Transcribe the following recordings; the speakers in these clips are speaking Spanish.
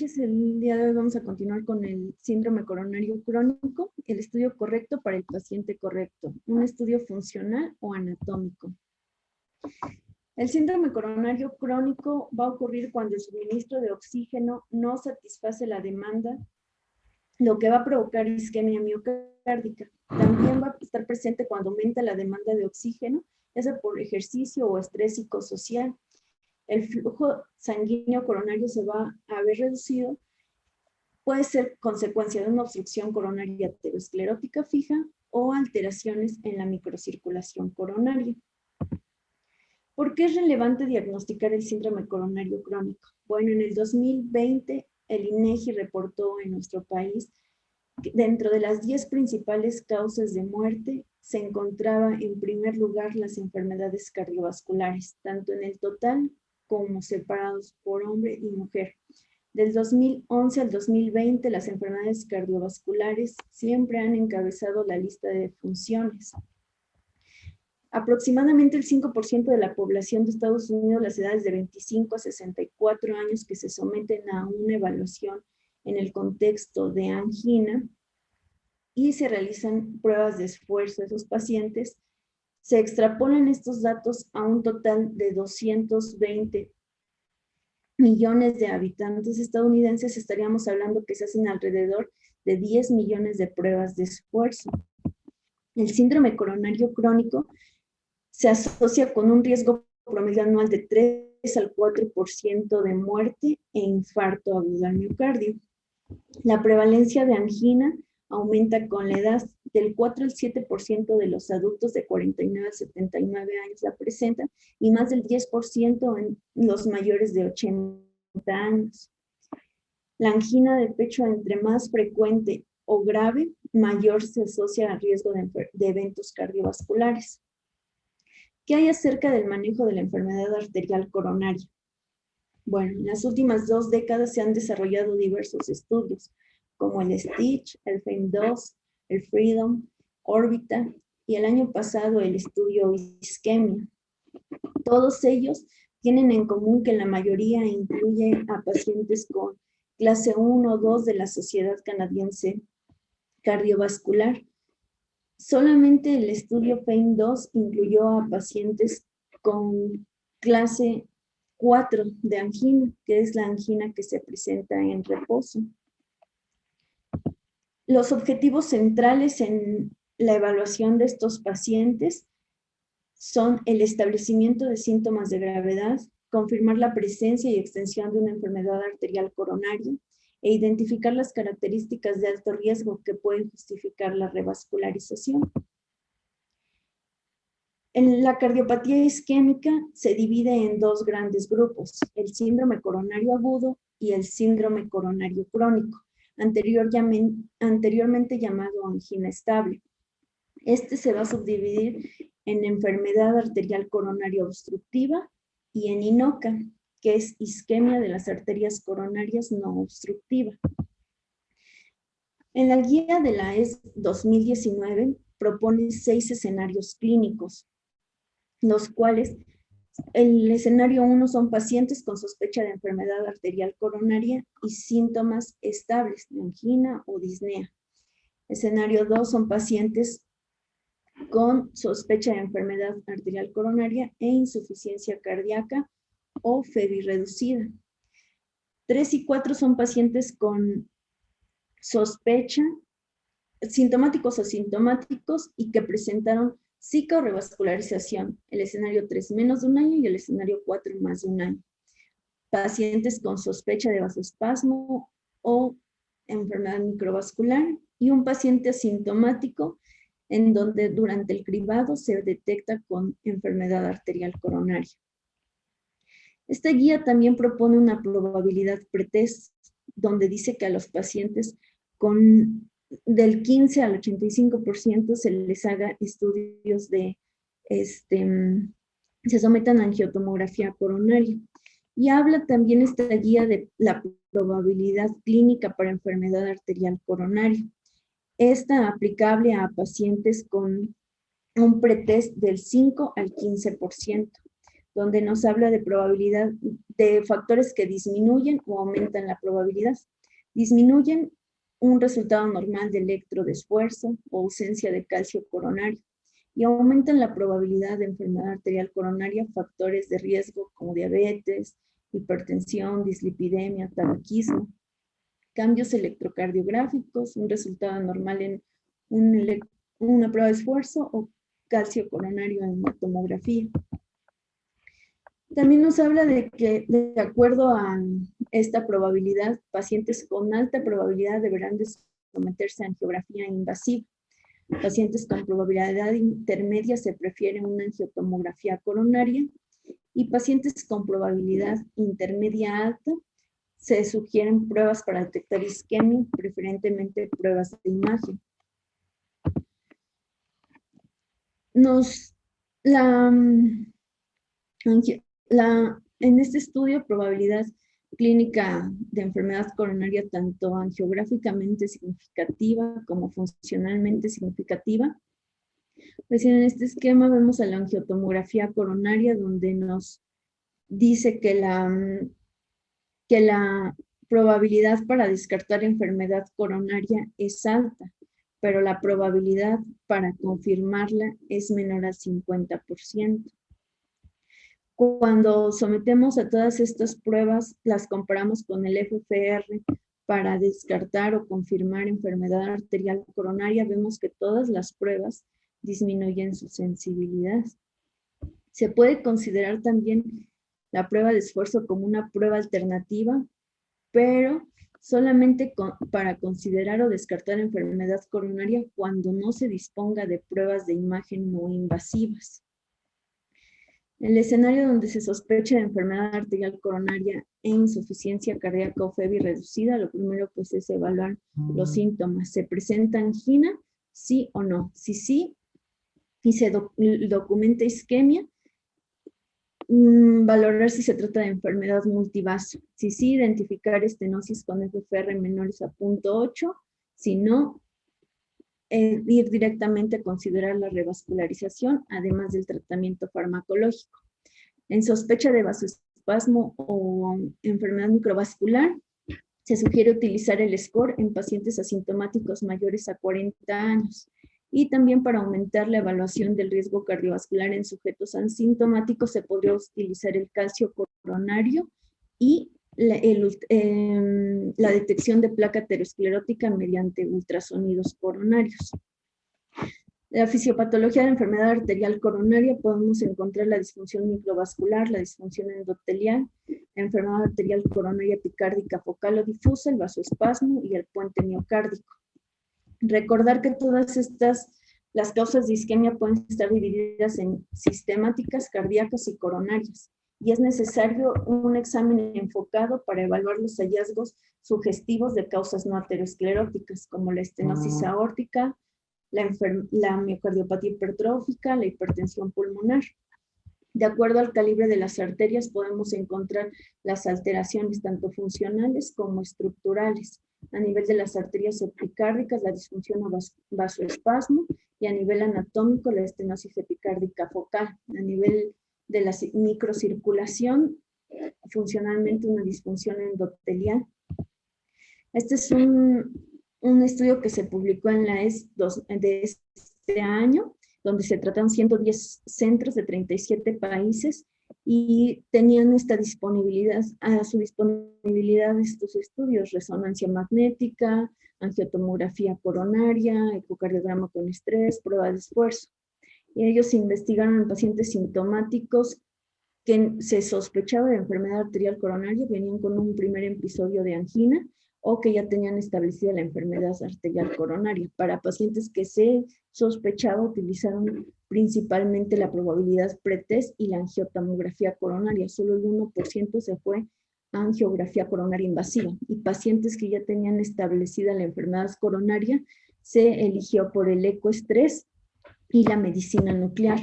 noches. El día de hoy vamos a continuar con el síndrome coronario crónico, el estudio correcto para el paciente correcto, un estudio funcional o anatómico. El síndrome coronario crónico va a ocurrir cuando el suministro de oxígeno no satisface la demanda, lo que va a provocar isquemia miocárdica. También va a estar presente cuando aumenta la demanda de oxígeno, ya sea por ejercicio o estrés psicosocial. El flujo sanguíneo coronario se va a ver reducido, puede ser consecuencia de una obstrucción coronaria aterosclerótica fija o alteraciones en la microcirculación coronaria. ¿Por qué es relevante diagnosticar el síndrome coronario crónico? Bueno, en el 2020 el INEGI reportó en nuestro país que dentro de las 10 principales causas de muerte se encontraba en primer lugar las enfermedades cardiovasculares, tanto en el total como separados por hombre y mujer. Del 2011 al 2020, las enfermedades cardiovasculares siempre han encabezado la lista de defunciones. Aproximadamente el 5% de la población de Estados Unidos, las edades de 25 a 64 años que se someten a una evaluación en el contexto de angina y se realizan pruebas de esfuerzo a esos pacientes, se extrapolan estos datos a un total de 220 millones de habitantes estadounidenses. Estaríamos hablando que se hacen alrededor de 10 millones de pruebas de esfuerzo. El síndrome coronario crónico se asocia con un riesgo promedio anual de 3 al 4% de muerte e infarto agudo al miocardio. La prevalencia de angina aumenta con la edad. Del 4 al 7% de los adultos de 49 a 79 años la presentan y más del 10% en los mayores de 80 años. La angina de pecho, entre más frecuente o grave, mayor se asocia al riesgo de eventos cardiovasculares. ¿Qué hay acerca del manejo de la enfermedad arterial coronaria? Bueno, en las últimas 2 décadas se han desarrollado diversos estudios, como el STITCH, el FAME2, el FREEDOM, Orbita, y el año pasado el estudio Isquemia. Todos ellos tienen en común que la mayoría incluye a pacientes con clase 1 o 2 de la Sociedad Canadiense Cardiovascular. Solamente el estudio FAME2 incluyó a pacientes con clase 4 de angina, que es la angina que se presenta en reposo. Los objetivos centrales en la evaluación de estos pacientes son el establecimiento de síntomas de gravedad, confirmar la presencia y extensión de una enfermedad arterial coronaria e identificar las características de alto riesgo que pueden justificar la revascularización. En la cardiopatía isquémica se divide en 2 grandes grupos, el síndrome coronario agudo y el síndrome coronario crónico, anteriormente llamado angina estable. Este se va a subdividir en enfermedad arterial coronaria obstructiva y en INOCA, que es isquemia de las arterias coronarias no obstructiva. En la guía de la ES 2019 propone 6 escenarios clínicos, los cuales el escenario 1 son pacientes con sospecha de enfermedad arterial coronaria y síntomas estables de angina o disnea. Escenario 2 son pacientes con sospecha de enfermedad arterial coronaria e insuficiencia cardíaca o FEBI reducida. 3 y 4 son pacientes con sospecha, sintomáticos o asintomáticos y que presentaron zika o revascularización. El escenario 3 menos de 1 año y el escenario 4 más de 1 año. Pacientes con sospecha de vasoespasmo o enfermedad microvascular y un paciente asintomático en donde durante el cribado se detecta con enfermedad arterial coronaria. Esta guía también propone una probabilidad pretest, donde dice que a los pacientes con del 15 al 85% se les haga estudios de, se sometan a angiotomografía coronaria. Y habla también esta guía de la probabilidad clínica para enfermedad arterial coronaria. Esta aplicable a pacientes con un pretest del 5 al 15%. donde nos habla de probabilidad, de factores que disminuyen o aumentan la probabilidad. Disminuyen un resultado normal de electro de esfuerzo o ausencia de calcio coronario, y aumentan la probabilidad de enfermedad arterial coronaria factores de riesgo como diabetes, hipertensión, dislipidemia, tabaquismo, cambios electrocardiográficos, un resultado normal en una prueba de esfuerzo o calcio coronario en la tomografía. También nos habla de que, de acuerdo a esta probabilidad, pacientes con alta probabilidad deberán de someterse a angiografía invasiva. Pacientes con probabilidad intermedia se prefiere una angiotomografía coronaria, y pacientes con probabilidad intermedia alta se sugieren pruebas para detectar isquemia, preferentemente pruebas de imagen. En este estudio, probabilidad clínica de enfermedad coronaria, tanto angiográficamente significativa como funcionalmente significativa. Pues en este esquema vemos a la angiotomografía coronaria, donde nos dice que la probabilidad para descartar enfermedad coronaria es alta, pero la probabilidad para confirmarla es menor al 50%. Cuando sometemos a todas estas pruebas, las comparamos con el FFR para descartar o confirmar enfermedad arterial coronaria, vemos que todas las pruebas disminuyen su sensibilidad. Se puede considerar también la prueba de esfuerzo como una prueba alternativa, pero solamente para considerar o descartar enfermedad coronaria cuando no se disponga de pruebas de imagen no invasivas. El escenario donde se sospecha de enfermedad arterial coronaria e insuficiencia cardíaca o FEBI reducida, lo primero pues es evaluar los síntomas. ¿Se presenta angina? ¿Sí o no? Si sí, y se documenta isquemia, valorar si se trata de enfermedad multivaso. Si sí, identificar estenosis con FFR menores a 0.8. Si no, ir directamente a considerar la revascularización, además del tratamiento farmacológico. En sospecha de vasoespasmo o enfermedad microvascular, se sugiere utilizar el SCORE en pacientes asintomáticos mayores a 40 años. Y también para aumentar la evaluación del riesgo cardiovascular en sujetos asintomáticos se podría utilizar el calcio coronario y la detección de placa aterosclerótica mediante ultrasonidos coronarios. La fisiopatología de la enfermedad arterial coronaria, podemos encontrar la disfunción microvascular, la disfunción endotelial, la enfermedad arterial coronaria epicárdica focal o difusa, el vasoespasmo y el puente miocárdico. Recordar que todas las causas de isquemia pueden estar divididas en sistemáticas, cardíacas y coronarias, y es necesario un examen enfocado para evaluar los hallazgos sugestivos de causas no ateroscleróticas, como la estenosis aórtica, la miocardiopatía hipertrófica, la hipertensión pulmonar. De acuerdo al calibre de las arterias, podemos encontrar las alteraciones tanto funcionales como estructurales. A nivel de las arterias epicárdicas, la disfunción o vasoespasmo, y a nivel anatómico, la estenosis epicárdica focal. A nivel de la microcirculación, funcionalmente una disfunción endotelial. Este es un estudio que se publicó en la de este año, donde se trataron 110 centros de 37 países y tenían esta disponibilidad, a su disponibilidad estos estudios: resonancia magnética, angiotomografía coronaria, ecocardiograma con estrés, prueba de esfuerzo. Y ellos investigaron en pacientes sintomáticos que se sospechaba de enfermedad arterial coronaria, venían con un primer episodio de angina o que ya tenían establecida la enfermedad arterial coronaria. Para pacientes que se sospechaba, utilizaron principalmente la probabilidad pretest y la angiotomografía coronaria. Solo el 1% se fue a angiografía coronaria invasiva. Y pacientes que ya tenían establecida la enfermedad coronaria, se eligió por el ecoestrés y la medicina nuclear.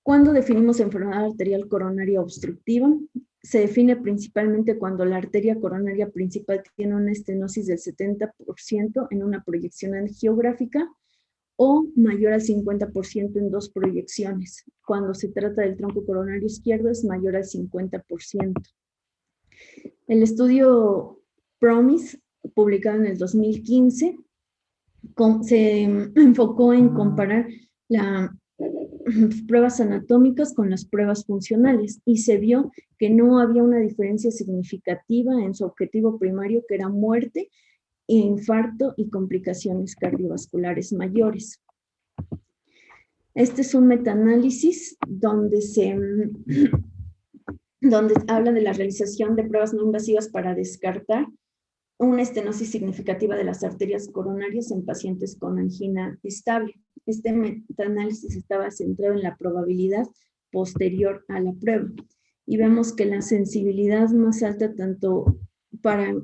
¿Cuándo definimos enfermedad arterial coronaria obstructiva? Se define principalmente cuando la arteria coronaria principal tiene una estenosis del 70% en una proyección angiográfica, o mayor al 50% en 2 proyecciones. Cuando se trata del tronco coronario izquierdo es mayor al 50%. El estudio PROMISE, publicado en el 2015, se enfocó en comparar las pruebas anatómicas con las pruebas funcionales y se vio que no había una diferencia significativa en su objetivo primario, que era muerte, infarto y complicaciones cardiovasculares mayores. Este es un metaanálisis donde habla de la realización de pruebas no invasivas para descartar una estenosis significativa de las arterias coronarias en pacientes con angina estable. Este metaanálisis estaba centrado en la probabilidad posterior a la prueba. Y vemos que la sensibilidad más alta, tanto para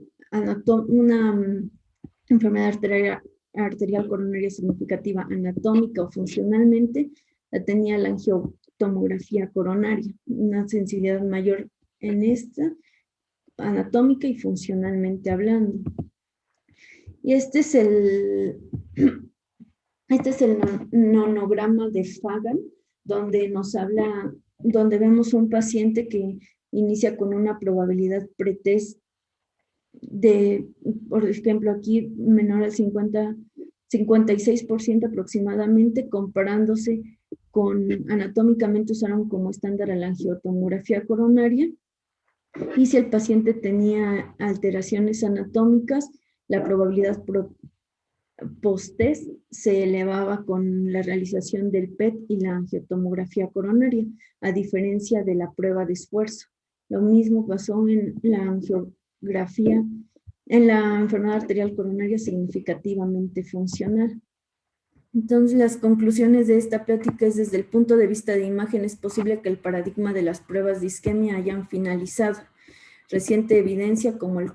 una enfermedad arterial coronaria significativa anatómica o funcionalmente, la tenía la angiotomografía coronaria, una sensibilidad mayor en esta, anatómica y funcionalmente hablando. Y este es el nonograma de Fagan, donde donde vemos un paciente que inicia con una probabilidad pretest de, por ejemplo, aquí menor al 56% aproximadamente, comparándose con, anatómicamente usaron como estándar la angiotomografía coronaria, y si el paciente tenía alteraciones anatómicas, la probabilidad post-test se elevaba con la realización del PET y la angiotomografía coronaria, a diferencia de la prueba de esfuerzo. Lo mismo pasó en la angiografía, en la enfermedad arterial coronaria significativamente funcional. Entonces, las conclusiones de esta plática es: desde el punto de vista de imagen, es posible que el paradigma de las pruebas de isquemia hayan finalizado. Reciente evidencia como el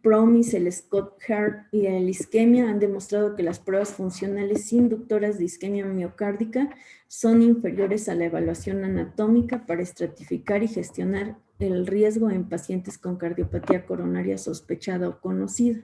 PROMISE, el SCOT-HEART y el isquemia han demostrado que las pruebas funcionales inductoras de isquemia miocárdica son inferiores a la evaluación anatómica para estratificar y gestionar el riesgo en pacientes con cardiopatía coronaria sospechada o conocida.